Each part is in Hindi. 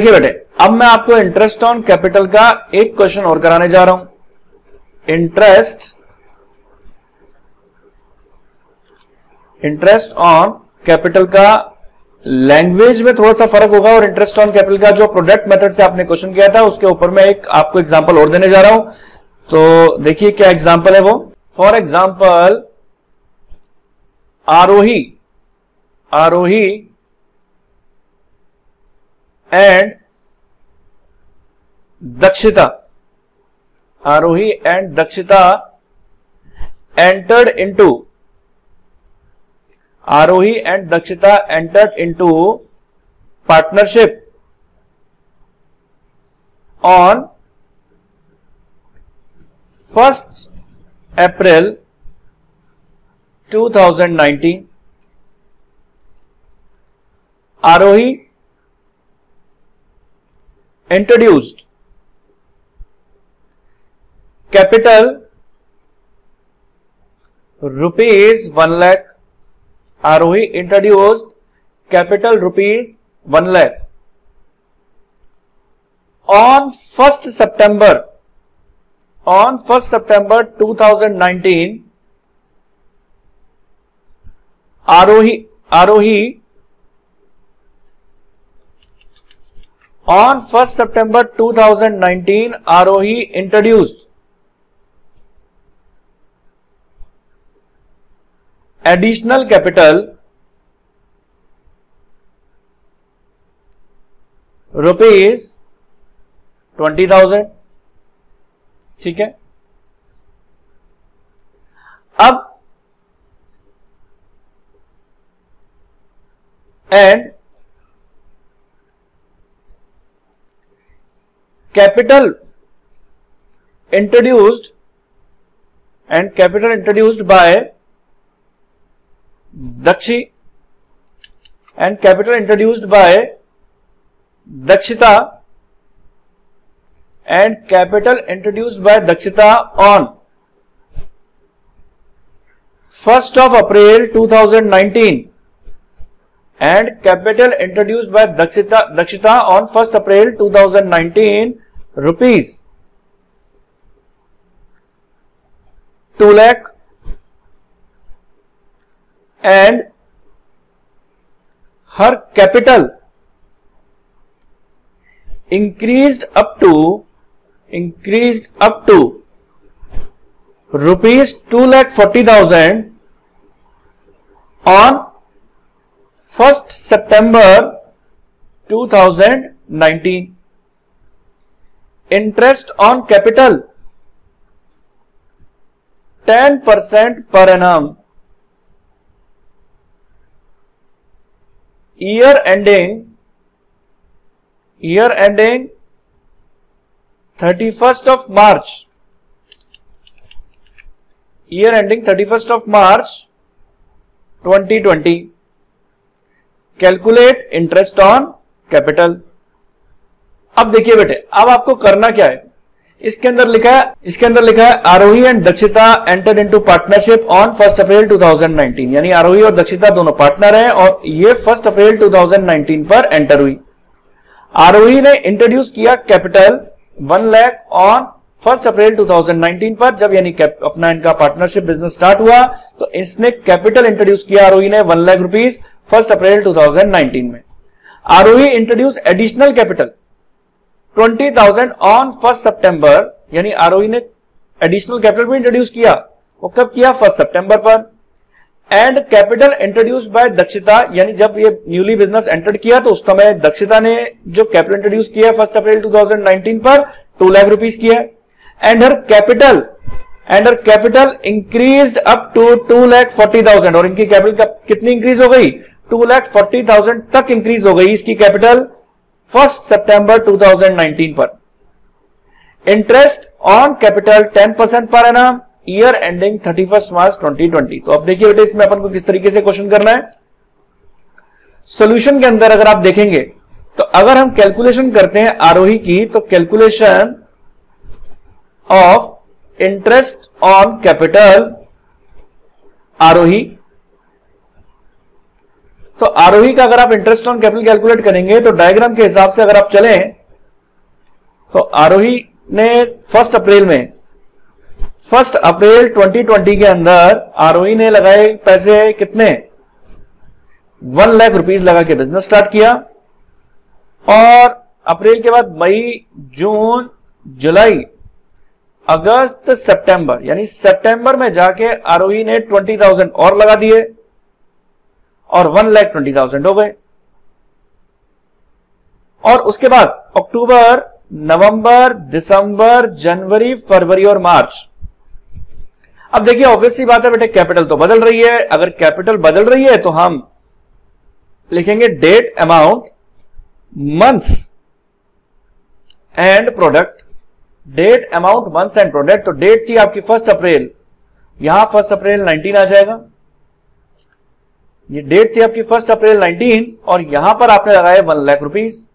देखिए बेटे, अब मैं आपको इंटरेस्ट ऑन कैपिटल का एक क्वेश्चन और कराने जा रहा हूं। इंटरेस्ट ऑन कैपिटल का लैंग्वेज में थोड़ा सा फर्क होगा, और इंटरेस्ट ऑन कैपिटल का जो प्रोडक्ट मेथड से आपने क्वेश्चन किया था उसके ऊपर मैं एक आपको एग्जांपल और देने जा रहा हूं। तो देखिए क्या एग्जांपल है वो। For example, Aarohi and Dakshita entered into partnership on 1st April 2019. Arohi introduced capital rupees 1 lakh. Arohi introduced capital rupees 1 lakh on 1st September 2019. Arohi on 1st September 2019, Arohi introduced additional capital rupees 20,000. ठीक है। अब and capital introduced by Dakshi and capital introduced by Dakshita and capital introduced by Dakshita on 1st of April 2019 and capital introduced by Dakshita on 1st April 2019 rupees 2 lakh and her capital increased up to rupees 2,40,000 on 1st September 2019. Interest on capital 10% per annum. Year ending 31st of March. Year ending 31st of March 2020. Calculate interest on capital. अब देखिए बेटे, अब आपको करना क्या है, इसके अंदर लिखा है Aarohi and Dakshita enter into partnership on 1st April 2019, यानी आरोही और दक्षिता दोनों पार्टनर हैं और ये 1st अप्रैल 2019 पर एंटर हुई। आरोही ने इंट्रोड्यूस किया capital 1 lakh on 1st April 2019 पर, जब यानी अपना इनका पार्टनरशिप बिजनेस स्टार्ट हुआ तो इसने कैपिटल इंट्रोड्यूस किया आरोही ने 1 लाख रुपीस 1st अप्रैल 2019 में। Aarohi introduce additional capital 20,000 on 1st September, यानी आरोही ने एडिशनल कैपिटल भी इंट्रोड्यूस किया, वो कब किया 1st सितंबर पर। And capital introduce by Dakshita, यानी जब ये न्यूली बिजनेस एंटर किया तो उस समय दक्षिता ने जो कैपिटल इंट्रोड्यूस किया 1st अप्रैल 2019 पर 2 लाख रुपीस किया। And her capital increased up to 2,40,000, और इनकी कैपिटल कितनी इंक्रीज हो गई 2,40,000 तक इंक्रीज हो गई इसकी कैपिटल 1st सितंबर 2019 पर। Interest on capital 10% per annum, year ending 31st मार्च 2020। तो अब देखिए बेटे इसमें अपन को किस तरीके से क्वेश्चन करना है। सॉल्यूशन के अंदर अगर आप देखेंगे तो अगर हम कैलकुलेशन करते हैं आरोही की, तो calculation of interest on capital Aarohi, तो आरओई का अगर आप इंटरेस्ट ऑन कैपिटल कैलकुलेट करेंगे तो डायग्राम के हिसाब से अगर आप चलें तो आरओई ने 1 अप्रैल 2020 के अंदर आरओई ने लगाए पैसे कितने, 1 लाख रुपीस लगा के बिजनेस स्टार्ट किया, और अप्रैल के बाद मई, जून, जुलाई, अगस्त, सितंबर, यानी सितंबर में जाके आरओई ने 20,000 और लगा दिए और 1,20,000 हो गए। और उसके बाद अक्टूबर, नवंबर, दिसंबर, जनवरी, फरवरी और मार्च। अब देखिए ऑब्वियस सी बात है बेटे, कैपिटल तो बदल रही है। अगर कैपिटल बदल रही है तो हम लिखेंगे date, amount, months and product. Date, amount, months and product. तो डेट थी आपकी 1 अप्रैल, यहां 1 अप्रैल 19 आ जाएगा। ये डेट थी आपकी 1 अप्रैल 19 और यहां पर आपने लगाए 1 लाख रुपीस।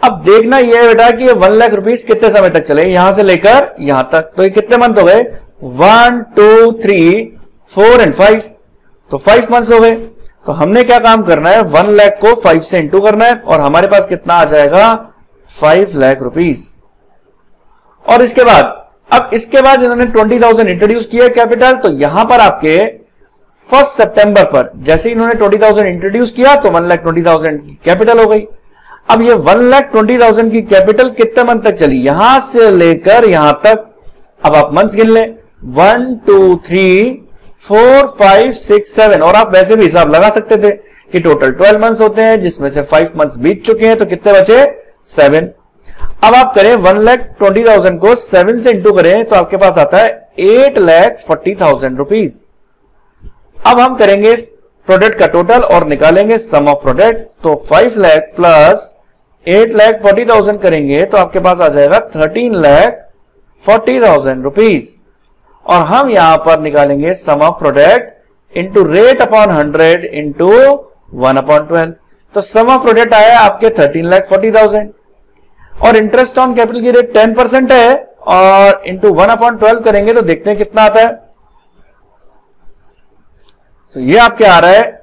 अब देखना यह है बेटा कि ये 1 लाख रुपीस कितने समय तक चले, यहां से लेकर यहां तक। तो ये कितने मंथ हो गए, 1, 2, 3, 4 एंड 5, तो 5 मंथ्स हो गए। तो हमने क्या काम करना है, 1 लाख को 5 से इंटू करना है और हमारे पास कितना आ जाएगा, 5 लाख रुपीस। और इसके बाद, अब इसके बाद इन्होंने 20,000 इंट्रोड्यूस किया कैपिटल। तो यहां पर आपके 1 सितंबर पर जैसे इन्होंने 20,000 इंट्रोड्यूस किया तो 1,20,000 की कैपिटल हो गई। अब ये 1,20,000 की कैपिटल कितने मंथ तक चली, यहां से लेकर यहां तक। अब आप मंथ्स गिन लें, 1, 2, 3, 4, 5, 6, 7, और आप वैसे भी हिसाब लगा सकते थे कि टोटल 12 मंथ्स होते हैं, जिसमें से 5 मंथ्स बीत चुके हैं, तो कितने बचे, 7। अब आप करें 1,20,000 को 7 से इंटू करें तो आपके पास आता है 8,40,000 रुपीज। अब हम करेंगे प्रोडक्ट का टोटल और निकालेंगे सम ऑफ प्रोडक्ट। तो 5 लाख प्लस 8,40,000 करेंगे तो आपके पास आ जाएगा 13,40,000 रुपीज। और हम यहां पर निकालेंगे sum of product into rate upon 100 into 1/12। तो सम ऑफ प्रोडक्ट आया आपके 13,40,000 और इंटरेस्ट ऑन कैपिटल की रेट 10% है और इंटू 1/12 करेंगे तो देखते हैं कितना आता है। तो ये आपके आ रहा है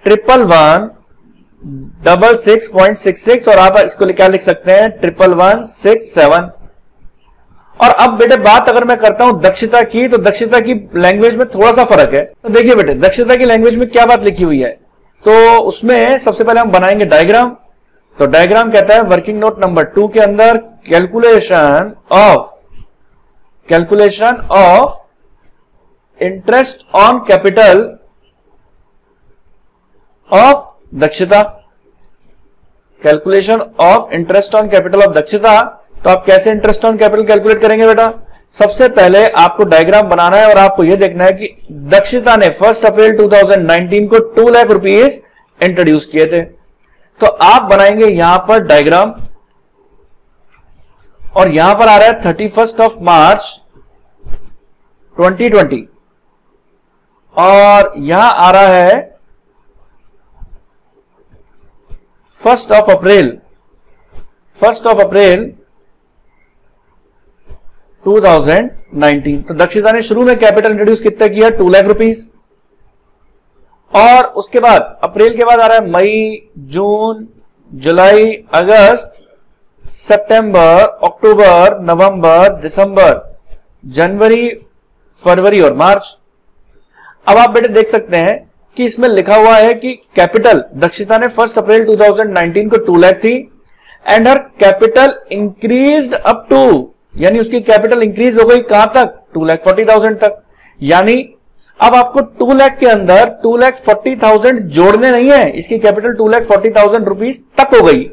111,166.66 और आप इसको क्या लिख सकते हैं 111,167। और अब बेटे बात अगर मैं करता हूं दक्षता की, तो दक्षता की लैंग्वेज में थोड़ा सा फर्क है। तो देखिए बेटे दक्षता की लैंग्वेज में क्या बात लिखी हुई है, तो उसमें सबसे पहले हम बनाएंगे डायग्राम। तो डायग्राम कहता है वर्किंग नोट नंबर 2 के अंदर calculation of interest on capital of Dakshata, calculation of interest on capital of Dakshata. तो आप कैसे इंटरेस्ट ऑन कैपिटल कैलकुलेट करेंगे बेटा, सबसे पहले आपको डायग्राम बनाना है और आपको यह देखना है कि दक्षता ने 1 अप्रैल 2019 को 2 लाख रुपीस इंट्रोड्यूस किए थे। तो आप बनाएंगे यहां पर डायग्राम और यहां पर आ रहा है 31 मार्च 2020 और यहां आ रहा है 1 अप्रैल 2019। तो दक्षता ने शुरू में कैपिटल इंट्रोड्यूस कितना किया, 2 लाख रुपीस। और उसके बाद अप्रैल के बाद आ रहा है मई, जून, जुलाई, अगस्त, सितंबर, अक्टूबर, नवंबर, दिसंबर, जनवरी, फरवरी और मार्च। अब आप बेटे देख सकते हैं कि इसमें लिखा हुआ है कि कैपिटल दक्षता ने 1 अप्रैल 2019 को 2 लाख थी and her capital increased up to, यानी उसकी कैपिटल इंक्रीज हो गई कहां तक, 2,40,000 तक। यानी अब आपको 2 लाख के अंदर 2,40,000 जोड़ने नहीं है, इसकी कैपिटल 2,40,000 रुपीस तक हो गई।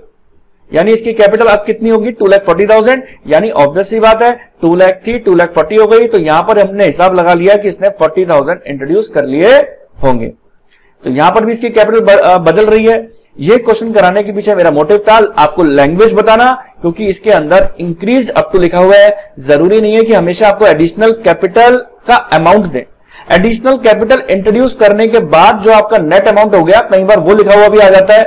यानी इसकी कैपिटल अब कितनी होगी, 2,40,000। यानी ऑब्वियस सी बात है 2 लाख थी 2,40,000 हो गई। तो यहां पर हमने हिसाब लगा लिया कि इसने 40,000 इंट्रोड्यूस कर लिए होंगे। तो यहां पर भी इसकी कैपिटल बदल रही है। ये क्वेश्चन कराने के पीछे मेरा मोटिव था आपको लैंग्वेज बताना, क्योंकि इसके अंदर इंक्रीज अप टू लिखा हुआ है। जरूरी नहीं है कि हमेशा आपको एडिशनल कैपिटल का अमाउंट दें। एडिशनल कैपिटल इंट्रोड्यूस करने के बाद जो आपका नेट अमाउंट हो गया, कई बार वो लिखा हुआ भी आ जाता है।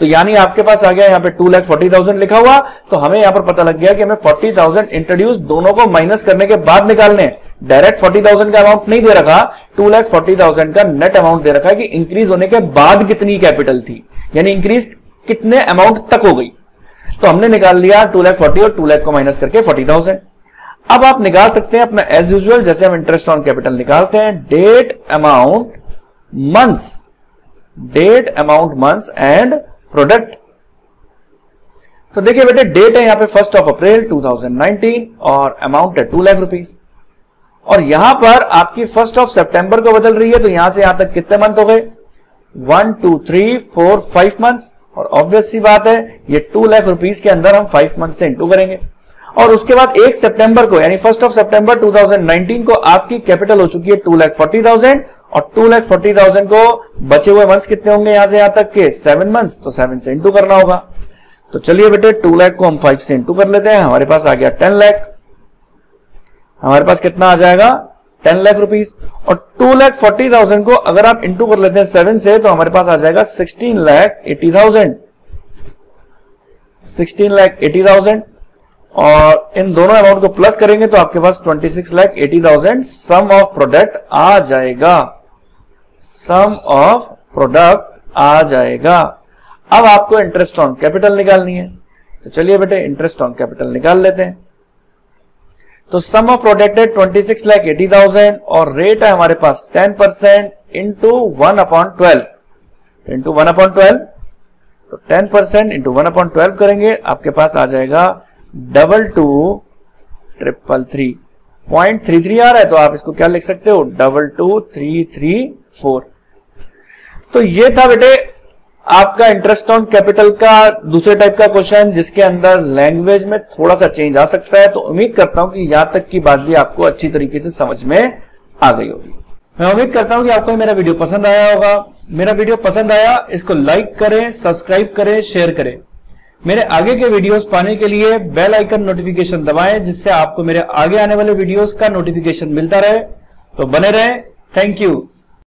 तो यानी आपके पास आ गया यहाँ पे 2,40,000 लिखा हुआ, तो हमें यहां पर पता लग गया कि हमें 40,000 इंट्रोड्यूस दोनों को माइनस करने के बाद निकालने हैं। डायरेक्ट 40,000 का अमाउंट नहीं दे रखा, 2,40,000 का नेट अमाउंट दे रखा है कि इंक्रीज होने के बाद कितनी कैपिटल थी, यानी इंक्रीज कितने अमाउंट तक हो गई। तो हमने निकाल लिया 2,40,000 और 2 लाख को माइनस करके 40,000। अब आप निकाल सकते हैं अपना एज यूजुअल, जैसे हम इंटरेस्ट ऑन कैपिटल निकालते हैं, date amount months and product. तो देखिए बेटे, डेट है यहां पे 1 अप्रैल 2019 और अमाउंट है 2 लाख रुपीस, और यहां पर आपकी 1 सितंबर को बदल रही है, तो यहां से यहां तक कितने मंथ हो गए, 1 2 3 4 5 मंथ्स। और ऑब्वियस सी बात है, ये 2 लाख रुपीस के अंदर हम 5 मंथ से इंटू करेंगे, और उसके बाद 1 सितंबर को यानी 1 सितंबर 2019 को आपकी कैपिटल हो चुकी है 2,40,000, और 2,40,000 को बचे हुए मंथ्स कितने होंगे यहां से यहां तक के 7 मंथ्स, तो 7 से इंटू करना होगा। तो चलिए बेटे 2 लाख को हम 5 से इंटू कर लेते हैं, हमारे पास आ गया 10 लाख। हमारे पास कितना आ जाएगा, 10 लाख रुपीस। और 2,40,000 को अगर आप इंटू कर लेते हैं 7 से, तो हमारे पास आ जाएगा 16,80,000। और इन दोनों अमाउंट को प्लस करेंगे तो आपके पास 26,80,000 सम ऑफ प्रोडक्ट आ जाएगा। अब आपको इंटरेस्ट ऑन कैपिटल निकालनी है, तो चलिए बेटे इंटरेस्ट ऑन कैपिटल निकाल लेते हैं। तो सम ऑफ प्रोडक्ट है 26,80,000 और रेट है हमारे पास 10% इंटू 1/12 इंटू 1/12। तो 10% इंटू 1/12 करेंगे, आपके पास आ जाएगा 22,333 0.33 आ रहा है, तो आप इसको क्या लिख सकते हो, 22,334। तो ये था बेटे आपका इंटरेस्ट ऑन कैपिटल का दूसरे टाइप का क्वेश्चन, जिसके अंदर लैंग्वेज में थोड़ा सा चेंज आ सकता है। तो उम्मीद करता हूं कि यहां तक की बात भी आपको अच्छी तरीके से समझ में आ गई होगी। मैं उम्मीद करता हूं कि आपको मेरा वीडियो पसंद आया होगा। मेरा वीडियो पसंद आया, इसको लाइक करें, सब्सक्राइब करें, शेयर करें। मेरे आगे के वीडियोस पाने के लिए बेल आइकन नोटिफिकेशन दबाएं, जिससे आपको मेरे आगे आने वाले वीडियोस का नोटिफिकेशन मिलता रहे। तो बने रहें। Thank you.